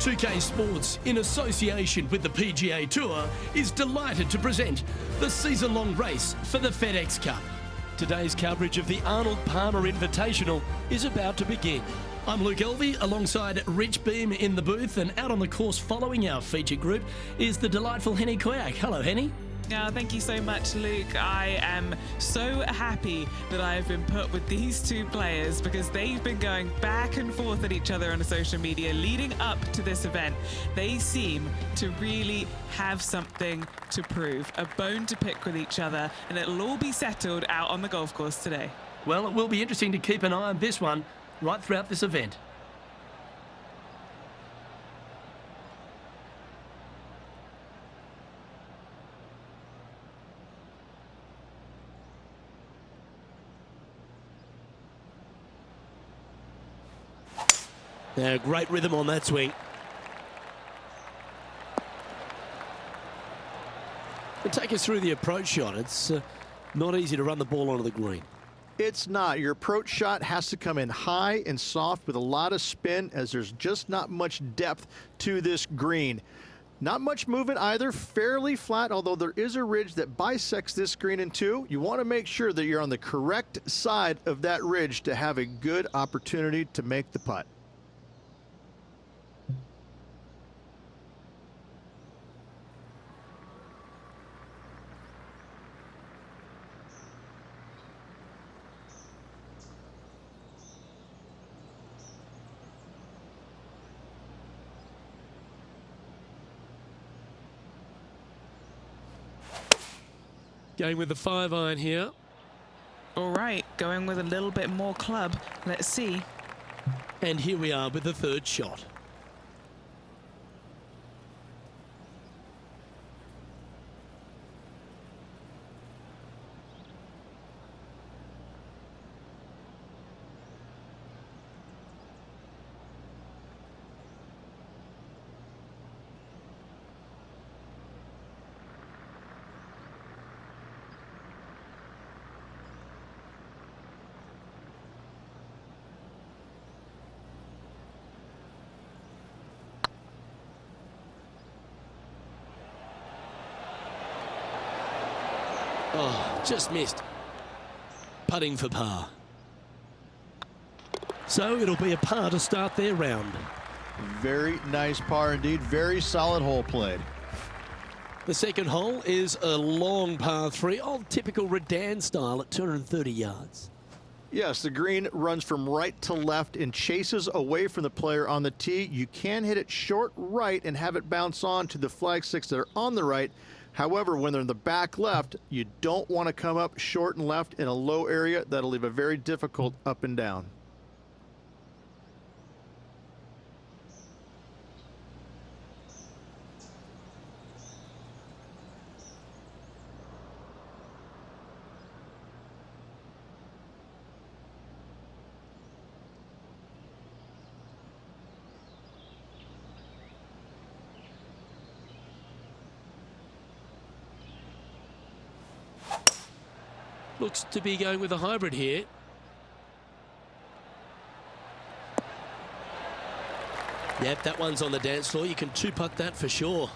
2K Sports, in association with the PGA Tour, is delighted to present the season-long race for the FedEx Cup. Today's coverage of the Arnold Palmer Invitational is about to begin. I'm Luke Elvey, alongside Rich Beam in the booth, and out on the course following our feature group is the delightful Henny Koyak. Hello, Henny. Thank you so much, Luke. I am so happy that I have been put with these two players because they've been going back and forth at each other on social media leading up to this event. They seem to really have something to prove, a bone to pick with each other, and it'll all be settled out on the golf course today. Well, it will be interesting to keep an eye on this one right throughout this event. Great rhythm on that swing. And take us through the approach shot. It's not easy to run the ball onto the green. It's not. Your approach shot has to come in high and soft with a lot of spin, as there's just not much depth to this green. Not much movement either, fairly flat, although there is a ridge that bisects this green in two. You want to make sure that you're on the correct side of that ridge to have a good opportunity to make the putt. Going with the 5-iron here. All right, going with a little bit more club. Let's see. And here we are with the third shot. Oh, just missed. Putting for par. So it'll be a par to start their round. Very nice par indeed. Very solid hole played. The second hole is a long par 3 of typical Redan style at 230 yards. Yes, the green runs from right to left and chases away from the player on the tee. You can hit it short right and have it bounce on to the flag sticks that are on the right. However, when they're in the back left, you don't want to come up short and left in a low area. That'll leave a very difficult up and down. Looks to be going with a hybrid here. Yep, that one's on the dance floor. You can two-putt that for sure.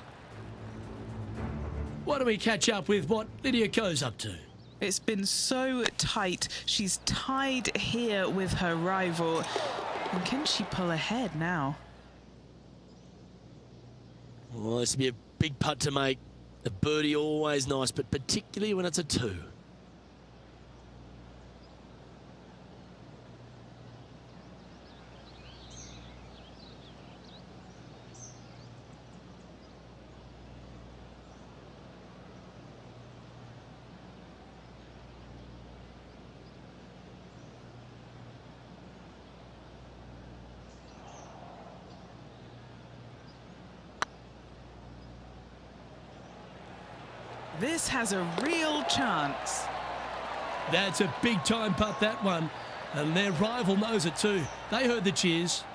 Why don't we catch up with what Lydia Ko's up to? It's been so tight. She's tied here with her rival. And can she pull ahead now? Well, this would be a big putt to make. A birdie always nice, but particularly when it's a 2. This has a real chance. That's a big time putt, that one. And their rival knows it too. They heard the cheers.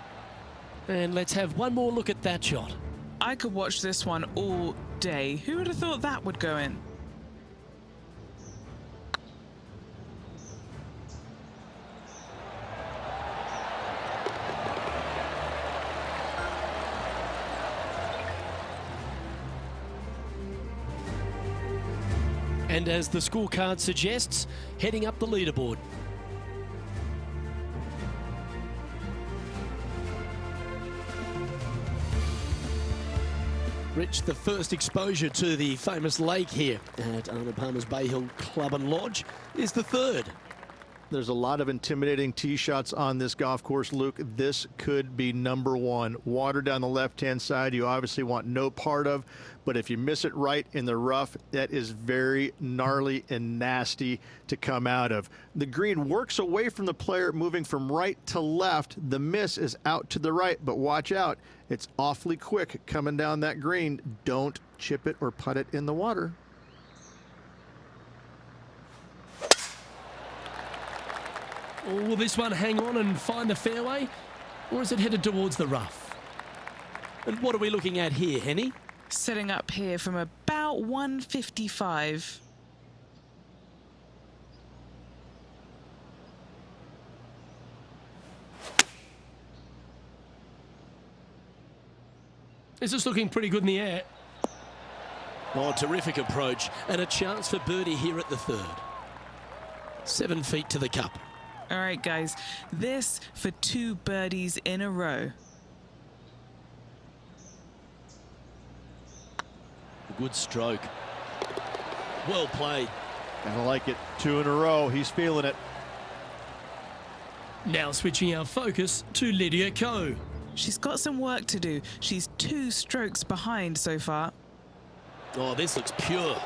And let's have one more look at that shot. I could watch this one all day. Who would have thought that would go in? And as the scorecard suggests, heading up the leaderboard. Rich, the first exposure to the famous lake here at Arnold Palmer's Bayhill Club and Lodge is the third. There's a lot of intimidating tee shots on this golf course, Luke. This could be number one. Water down the left-hand side, you obviously want no part of, but if you miss it right in the rough, that is very gnarly and nasty to come out of. The green works away from the player, moving from right to left. The miss is out to the right, but watch out. It's awfully quick coming down that green. Don't chip it or putt it in the water. Will this one hang on and find the fairway, or is it headed towards the rough? And what are we looking at here, Henny? Setting up here from about 155. This is looking pretty good in the air. Oh, terrific approach, and a chance for birdie here at the third. 7 feet to the cup. All right, guys, this for 2 birdies in a row. Good stroke. Well played. Gotta like it. 2 in a row. He's feeling it. Now switching our focus to Lydia Ko. She's got some work to do. She's 2 strokes behind so far. Oh, this looks pure.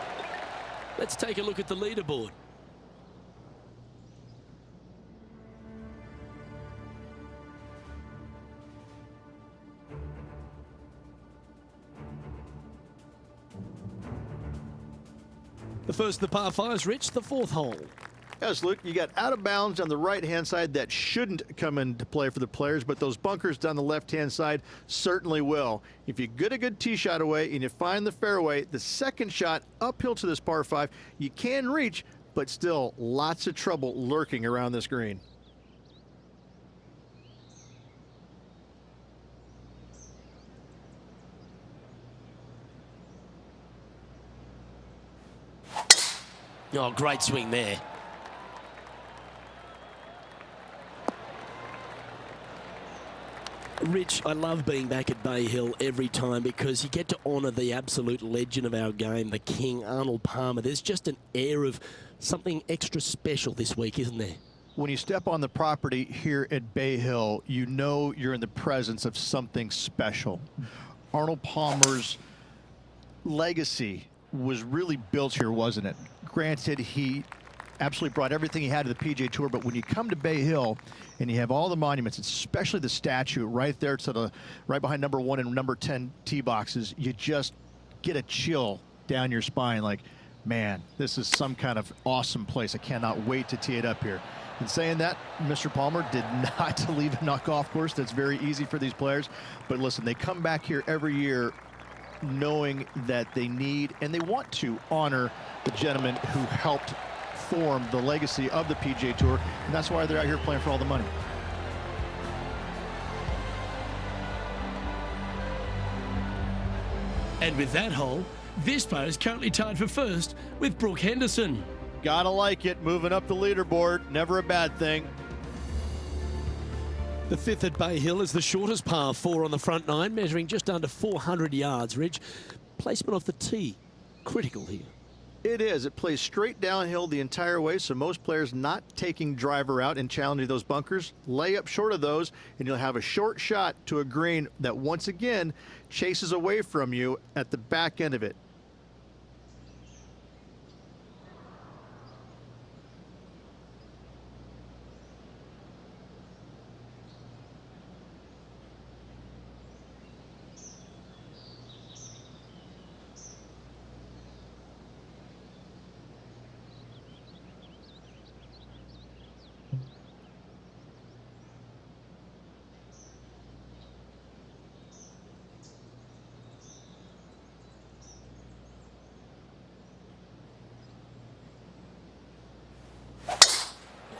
Let's take a look at the leaderboard. The first of the par 5s, Rich, the 4th hole. Yes, Luke, you got out of bounds on the right-hand side that shouldn't come into play for the players, but those bunkers down the left-hand side certainly will. If you get a good tee shot away and you find the fairway, the second shot uphill to this par 5, you can reach, but still lots of trouble lurking around this green. Oh, great swing there. Rich, I love being back at Bayhill every time because you get to honour the absolute legend of our game, the king, Arnold Palmer. There's just an air of something extra special this week, isn't there? When you step on the property here at Bayhill, you know you're in the presence of something special. Arnold Palmer's legacy was really built here, wasn't it? Granted, he absolutely brought everything he had to the PGA Tour, but when you come to Bayhill and you have all the monuments, especially the statue right there to the right behind number 1 and number 10 tee boxes, you just get a chill down your spine like, man, this is some kind of awesome place. I cannot wait to tee it up here. And saying that, Mr. Palmer did not leave a golf course. That's very easy for these players. But listen, they come back here every year knowing that they need and they want to honor the gentleman who helped form the legacy of the PGA Tour, and that's why they're out here playing for all the money. And with that hole, this player is currently tied for first with Brooke Henderson. Gotta like it, moving up the leaderboard, never a bad thing. The 5th at Bayhill is the shortest par 4 on the front 9, measuring just under 400 yards, Rich. Placement off the tee, critical here. It is. It plays straight downhill the entire way, so most players not taking driver out and challenging those bunkers, lay up short of those, and you'll have a short shot to a green that once again chases away from you at the back end of it.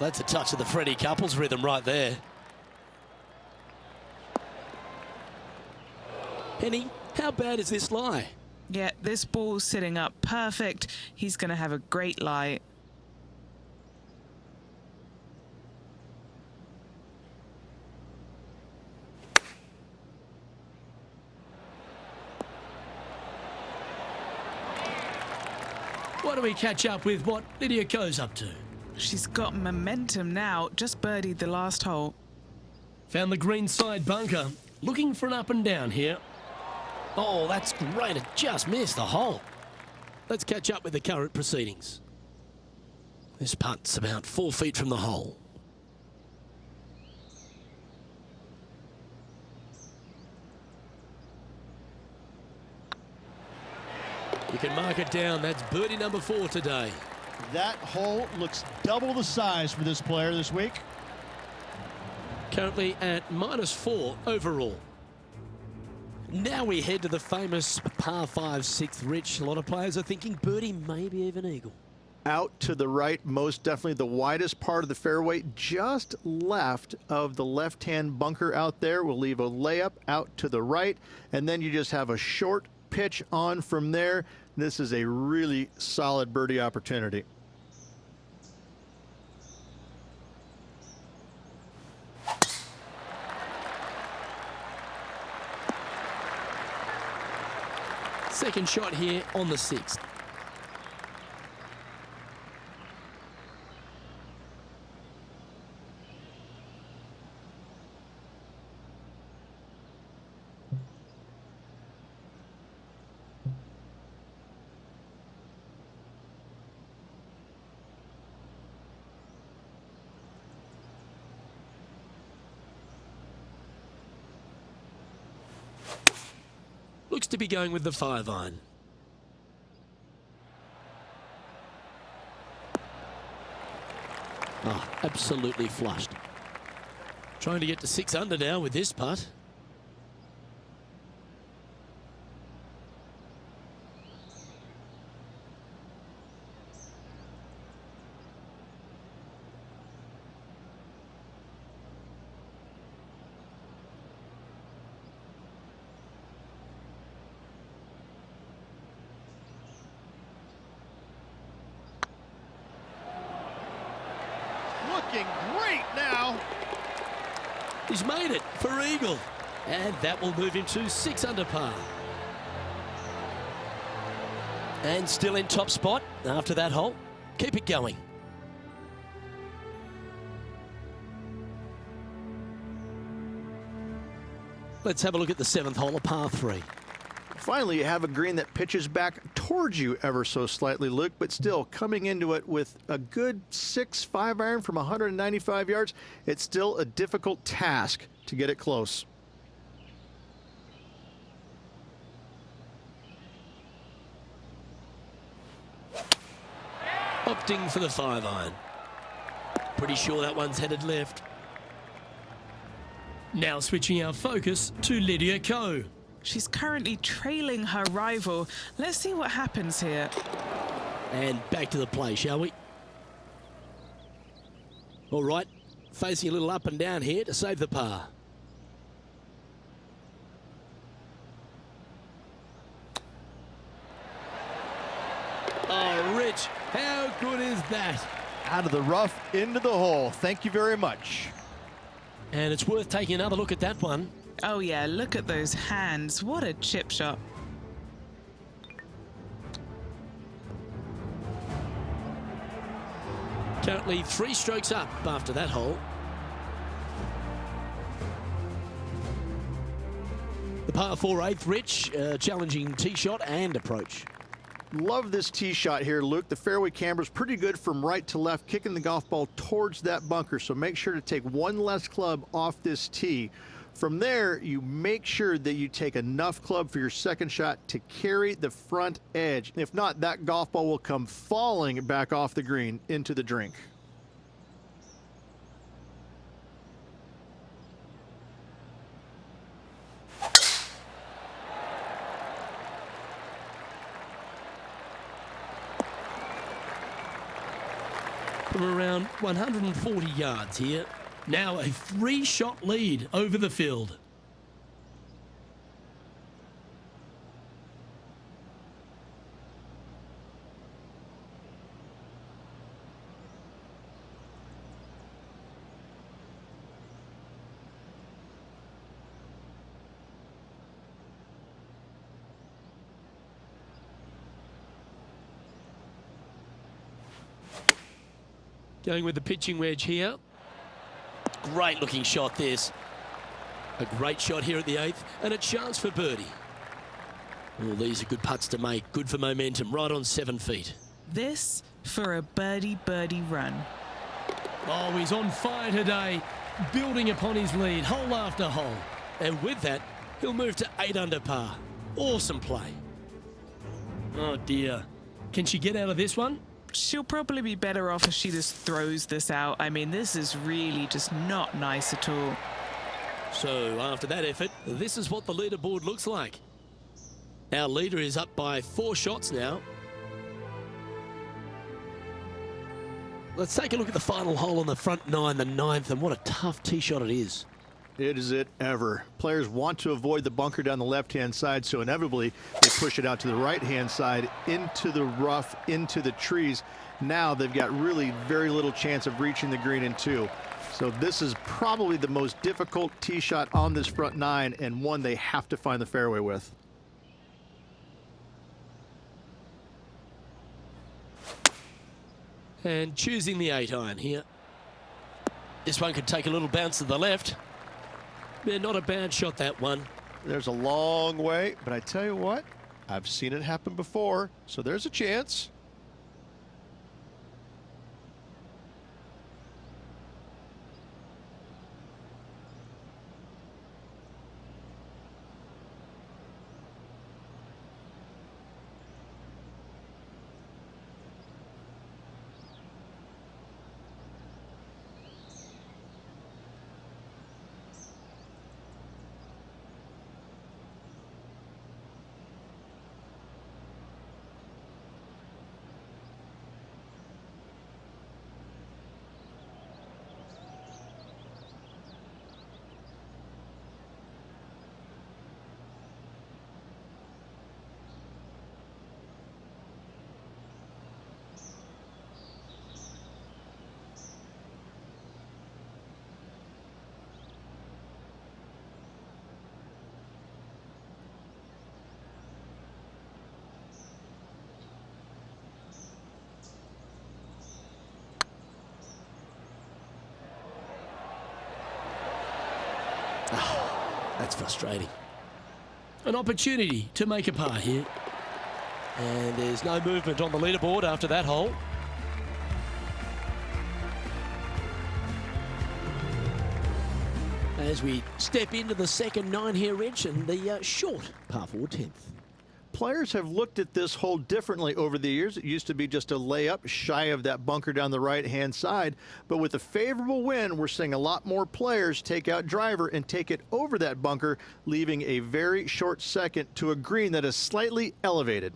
That's a touch of the Freddie Couples rhythm right there. Penny, how bad is this lie? Yeah, this ball's sitting up perfect. He's going to have a great lie. Why don't we catch up with what Lydia Ko's up to? She's got momentum now. Just birdied the last hole. Found the green side bunker. Looking for an up and down here. Oh, that's great. It just missed the hole. Let's catch up with the current proceedings. This putt's about 4 feet from the hole. You can mark it down. That's birdie number 4 today. That hole looks double the size for this player this week. Currently at -4 overall. Now we head to the famous par 5 6th, Rich. A lot of players are thinking birdie, maybe even eagle. Out to the right, most definitely the widest part of the fairway, just left of the left-hand bunker out there. We'll leave a layup out to the right, and then you just have a short pitch on from there. This is a really solid birdie opportunity. Second shot here on the 6th. Looks to be going with the 5-iron. Oh, absolutely flushed. Trying to get to 6 under now with this putt. Looking great now. He's made it for eagle. And that will move him to 6 under par. And still in top spot after that hole. Keep it going. Let's have a look at the 7th hole, a par 3. Finally, you have a green that pitches back towards you ever so slightly, Luke, but still coming into it with a good 6-5 iron from 195 yards. It's still a difficult task to get it close. Opting for the 5-iron. Pretty sure that one's headed left. Now switching our focus to Lydia Ko. She's currently trailing her rival. Let's see what happens here. And back to the play, shall we? All right, facing a little up and down here to save the par. Oh, Rich, how good is that? Out of the rough, into the hole. Thank you very much. And it's worth taking another look at that one. Oh yeah, look at those hands. What a chip shot. Currently 3 strokes up after that hole. The par 4 8th, Rich, challenging tee shot and approach. Love this tee shot here, Luke. The fairway camber's pretty good from right to left, kicking the golf ball towards that bunker. So make sure to take one less club off this tee. From there, you make sure that you take enough club for your second shot to carry the front edge. If not, that golf ball will come falling back off the green into the drink. From around 140 yards here. Now a 3-shot lead over the field. Going with the pitching wedge here. Great looking shot this. A great shot here at the 8th, and a chance for birdie. All these are good putts to make. Good for momentum, right on 7 feet. This for a birdie run. Oh, he's on fire today, building upon his lead, hole after hole. And with that, he'll move to 8 under par. Awesome play. Oh dear. Can she get out of this one? She'll probably be better off if she just throws this out. I mean, this is really just not nice at all. So after that effort, this is what the leaderboard looks like. Our leader is up by 4 shots now. Let's take a look at the final hole on the front 9, the 9th, and what a tough tee shot it is. It is it ever. Players want to avoid the bunker down the left-hand side, so inevitably they push it out to the right-hand side, into the rough, into the trees. Now they've got really very little chance of reaching the green in 2. So this is probably the most difficult tee shot on this front 9, and one they have to find the fairway with. And choosing the 8 iron here. This one could take a little bounce to the left. Yeah, not a bad shot, that one. There's a long way, but I tell you what, I've seen it happen before, so there's a chance. That's frustrating. An opportunity to make a par here. And there's no movement on the leaderboard after that hole. As we step into the second 9 here, Rich, and the short par 4 10th. Players have looked at this hole differently over the years. It used to be just a layup shy of that bunker down the right-hand side. But with a favorable wind, we're seeing a lot more players take out driver and take it over that bunker, leaving a very short second to a green that is slightly elevated.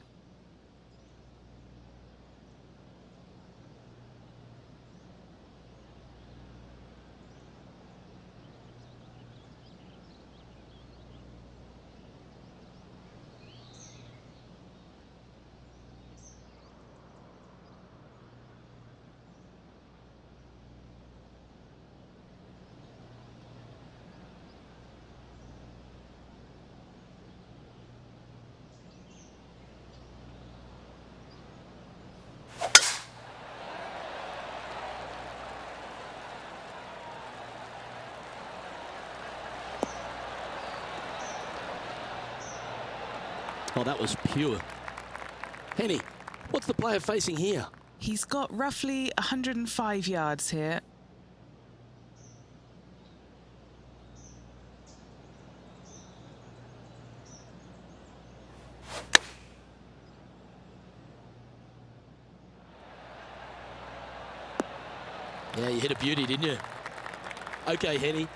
Oh, that was pure. Henny, what's the player facing here? He's got roughly 105 yards here. Yeah, you hit a beauty, didn't you? Okay, Henny,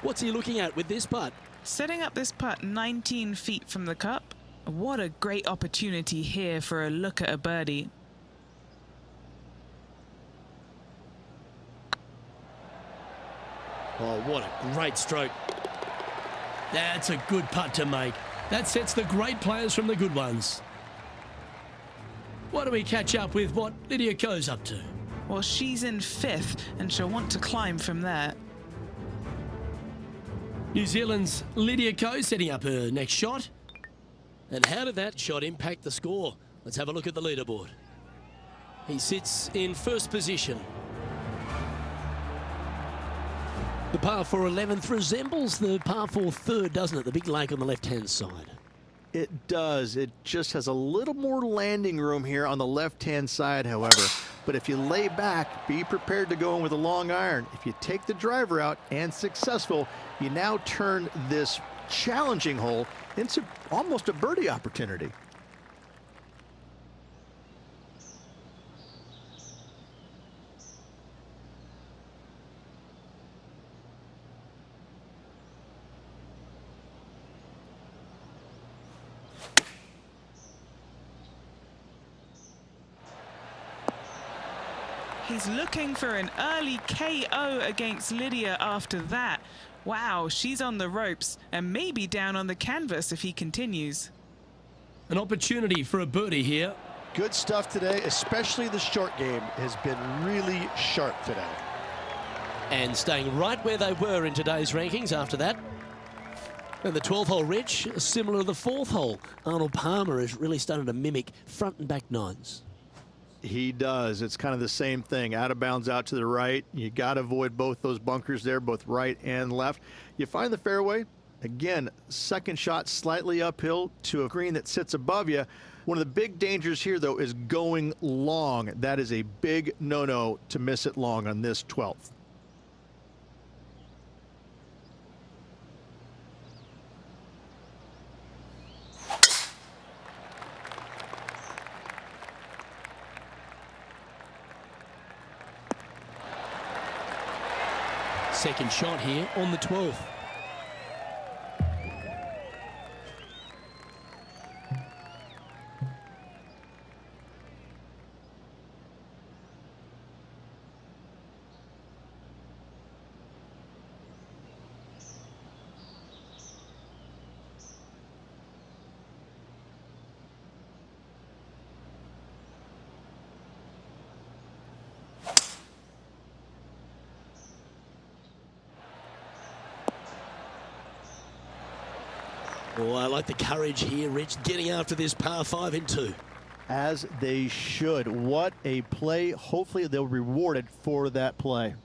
what's he looking at with this putt? Setting up this putt 19 feet from the cup. What a great opportunity here for a look at a birdie. Oh, what a great stroke. That's a good putt to make. That sets the great players from the good ones. Why don't we catch up with what Lydia Ko's up to? Well, she's in 5th and she'll want to climb from there. New Zealand's Lydia Ko setting up her next shot. And how did that shot impact the score? Let's have a look at the leaderboard. He sits in 1st position. The par 4 11th resembles the par 4 third, doesn't it? The big lake on the left-hand side. It does. It just has a little more landing room here on the left-hand side, however. But if you lay back, be prepared to go in with a long iron. If you take the driver out and successful, you now turn this challenging hole into almost a birdie opportunity. He's looking for an early KO against Lydia after that. Wow, she's on the ropes and maybe down on the canvas if he continues. An opportunity for a birdie here. Good stuff today, especially the short game has been really sharp today. And staying right where they were in today's rankings after that. And the 12th hole, Rich, similar to the 4th hole. Arnold Palmer has really started to mimic front and back nines. He does. It's kind of the same thing. Out of bounds out to the right. You got to avoid both those bunkers there, both right and left. You find the fairway. Again, second shot slightly uphill to a green that sits above you. One of the big dangers here, though, is going long. That is a big no-no to miss it long on this 12th. Second shot here on the 12th. Oh, I like the courage here, Rich, getting after this par 5 in 2. As they should. What a play. Hopefully they'll be rewarded for that play.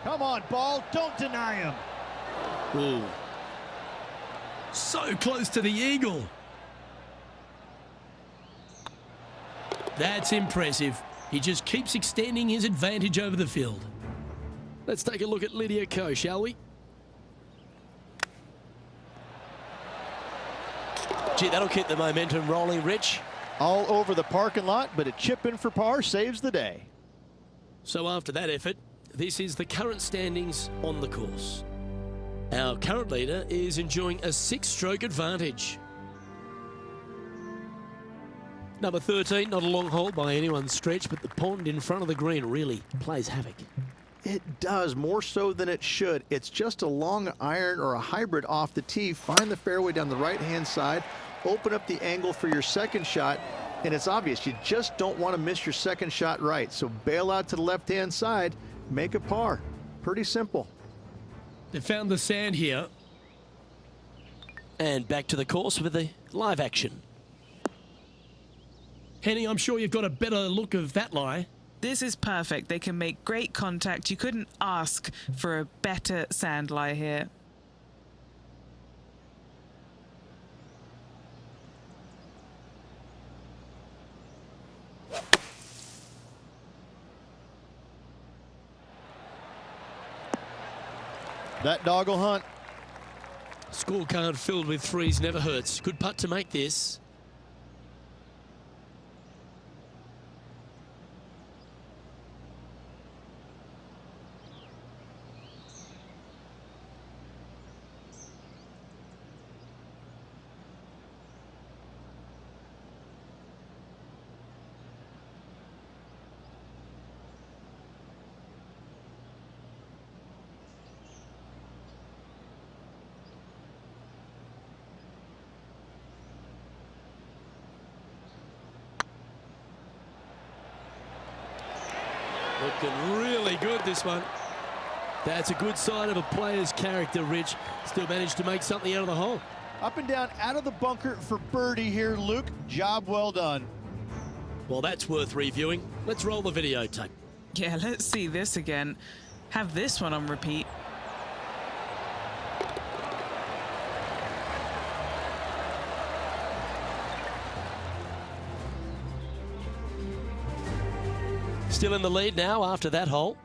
Come on, ball, don't deny him. Ooh. So close to the eagle. That's impressive. He just keeps extending his advantage over the field. Let's take a look at Lydia Ko, shall we? Gee, that'll keep the momentum rolling, Rich. All over the parking lot, but a chip in for par saves the day. So after that effort, this is the current standings on the course. Our current leader is enjoying a 6-stroke advantage. Number 13, not a long hole by anyone's stretch, but the pond in front of the green really plays havoc. It does, more so than it should. It's just a long iron or a hybrid off the tee. Find the fairway down the right-hand side, open up the angle for your second shot, and it's obvious you just don't want to miss your second shot right. So bail out to the left-hand side, make a par. Pretty simple. They found the sand here. And back to the course with the live action. Henny, I'm sure you've got a better look of that lie. This is perfect. They can make great contact. You couldn't ask for a better sand lie here. That dog will hunt. Scorecard filled with threes never hurts. Good putt to make this. Looking really good, this one. That's a good sign of a player's character, Rich. Still managed to make something out of the hole. Up and down out of the bunker for birdie here, Luke. Job well done. Well, that's worth reviewing. Let's roll the videotape. Yeah, let's see this again. Have this one on repeat. Still in the lead now after that hole.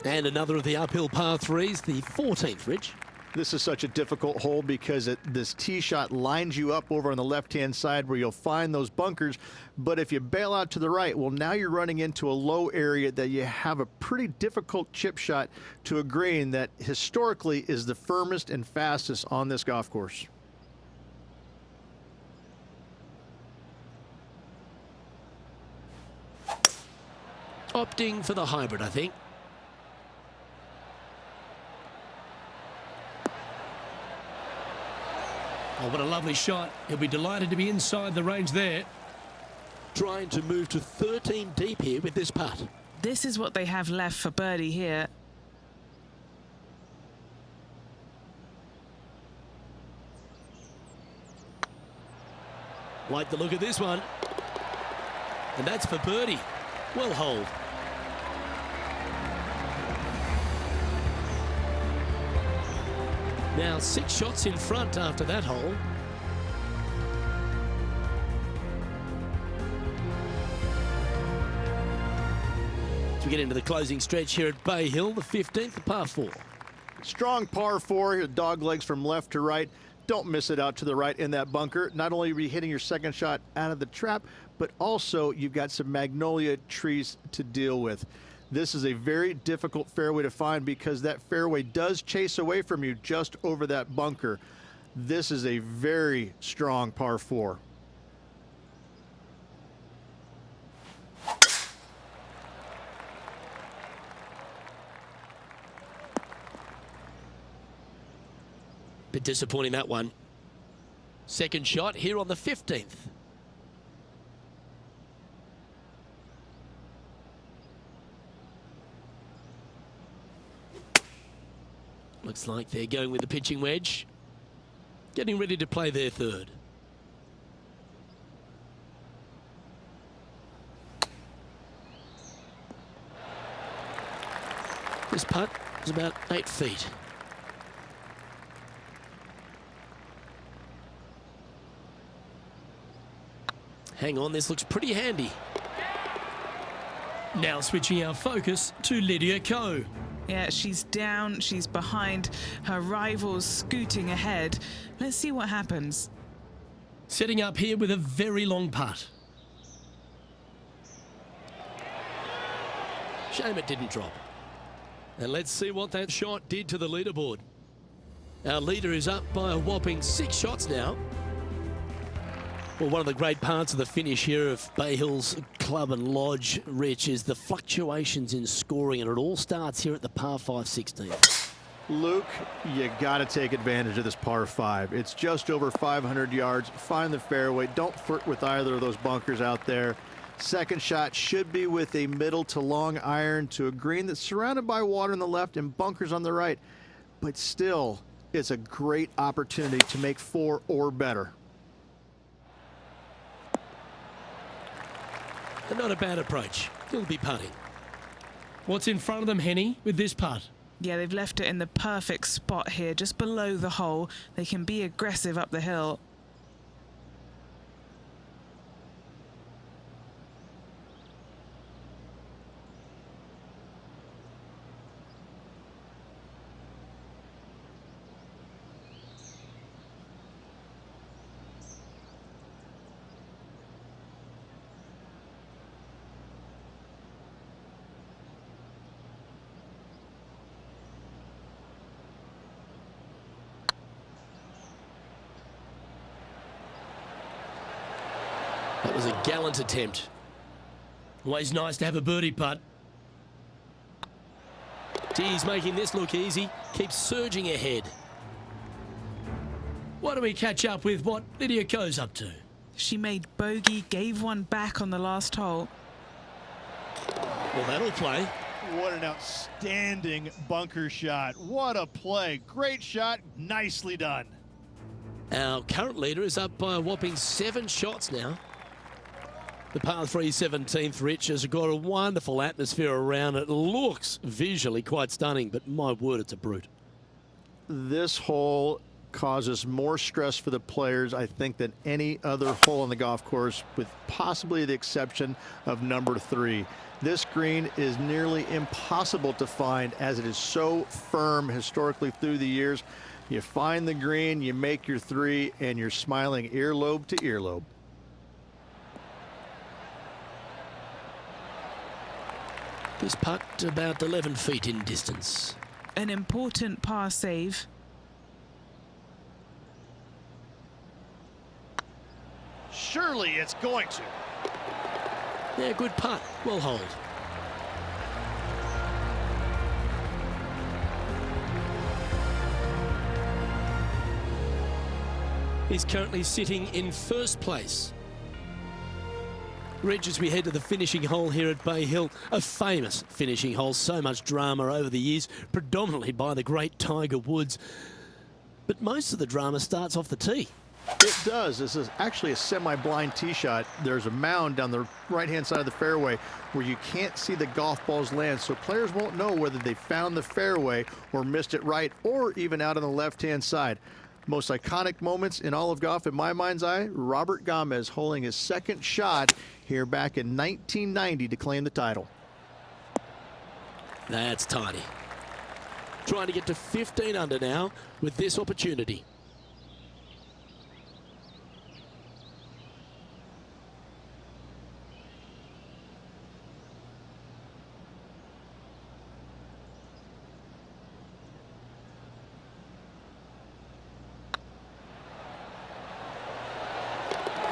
And another of the uphill par threes, the 14th, Rich. This is such a difficult hole because this tee shot lines you up over on the left-hand side where you'll find those bunkers. But if you bail out to the right, well, now you're running into a low area that you have a pretty difficult chip shot to a green that historically is the firmest and fastest on this golf course. Opting for the hybrid, I think. Oh, what a lovely shot. He'll be delighted to be inside the range there. Trying to move to 13 deep here with this putt. This is what they have left for birdie here. Like the look of this one. And that's for birdie. Well holed. Now 6 shots in front after that hole. As we get into the closing stretch here at Bayhill, the 15th, the par 4. Strong par 4, dog legs from left to right. Don't miss it out to the right in that bunker. Not only are you hitting your second shot out of the trap, but also you've got some magnolia trees to deal with. This is a very difficult fairway to find because that fairway does chase away from you just over that bunker. This is a very strong par 4. Bit disappointing, that one. Second shot here on the 15th. Looks like they're going with the pitching wedge. Getting ready to play their third. This putt is about 8 feet. Hang on, this looks pretty handy. Now switching our focus to Lydia Ko. Yeah, she's down, she's behind, her rival's scooting ahead. Let's see what happens. Setting up here with a very long putt. Shame it didn't drop. And let's see what that shot did to the leaderboard. Our leader is up by a whopping 6 shots now. Well, one of the great parts of the finish here of Bayhill's Club and Lodge, Rich, is the fluctuations in scoring, and it all starts here at the par 5 16. Luke, you got to take advantage of this par 5. It's just over 500 yards. Find the fairway. Don't flirt with either of those bunkers out there. Second shot should be with a middle to long iron to a green that's surrounded by water on the left and bunkers on the right. But still, it's a great opportunity to make 4 or better. And not a bad approach. He'll be putting. What's in front of them, Henny, with this putt? Yeah, they've left it in the perfect spot here, just below the hole. They can be aggressive up the hill. That was a gallant attempt. Always nice to have a birdie putt. He's making this look easy. Keeps surging ahead. Why don't we catch up with what Lydia Ko's up to? She made bogey, gave one back on the last hole. Well, that'll play. What an outstanding bunker shot. What a play. Great shot. Nicely done. Our current leader is up by a whopping 7 shots now. The par 3 17th, Rich, has got a wonderful atmosphere around it. Looks visually quite stunning, but my word, it's a brute. This hole causes more stress for the players, I think, than any other hole on the golf course, with possibly the exception of number 3. This green is nearly impossible to find, as it is so firm historically through the years. You find the green, you make your 3, and you're smiling earlobe to earlobe. This putt about 11 feet in distance. An important par save. Surely it's going to. Yeah, good putt. Well hold. He's currently sitting in first place. Rich, as we head to the finishing hole here at Bayhill, a famous finishing hole, so much drama over the years, predominantly by the great Tiger Woods. But most of the drama starts off the tee. It does. This is actually a semi-blind tee shot. There's a mound down the right-hand side of the fairway where you can't see the golf balls land, so players won't know whether they found the fairway or missed it right, or even out on the left-hand side. Most iconic moments in all of golf, in my mind's eye, Robert Gomez holding his second shot here back in 1990 to claim the title. That's tidy. Trying to get to 15 under now with this opportunity.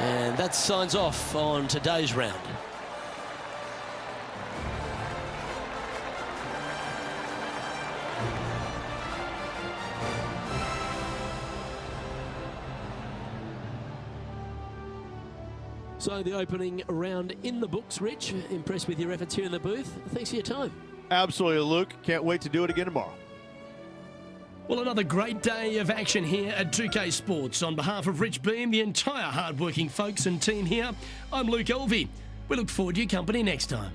And that signs off on today's round. So the opening round in the books, Rich. Impressed with your efforts here in the booth. Thanks for your time. Absolutely, Luke. Can't wait to do it again tomorrow. Well, another great day of action here at 2K Sports. On behalf of Rich Beam, the entire hard-working folks and team here, I'm Luke Elvey. We look forward to your company next time.